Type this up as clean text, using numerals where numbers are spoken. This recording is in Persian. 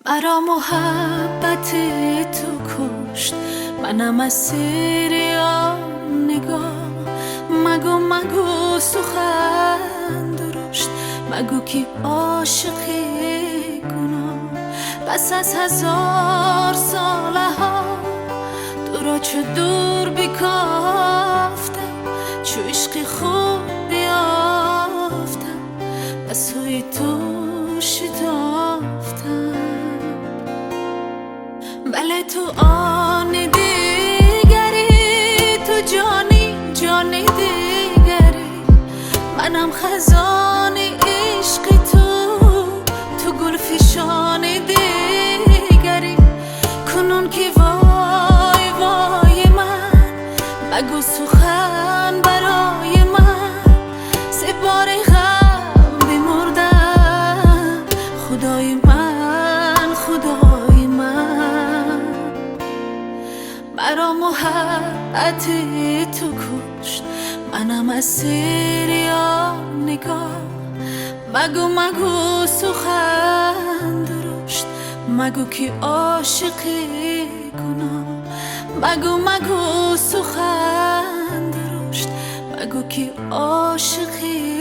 مرا محبت تو کشت، منم اسیر یا نگاه. مگو سخن درشت، مگو کی عاشقی گناه. پس از 1000 ساله ها تو را چه دور بکافتم، چو عشقی خوب بیافتم و سوی تو شتافتم. بله تو آن دیگری، تو جان دیگری، منم خزان عشق تو گل فشان دیگری. کنون که وای وای من، مگو سخن برای من. 3 بار غم بمردم، خدای من خدای من. مرا محبت تو کشت، منم اسیر یا نگاه. مگو سخن درشت، مگو کی عاشقی گناه. مگو سخن درشت، مگو کی عاشقی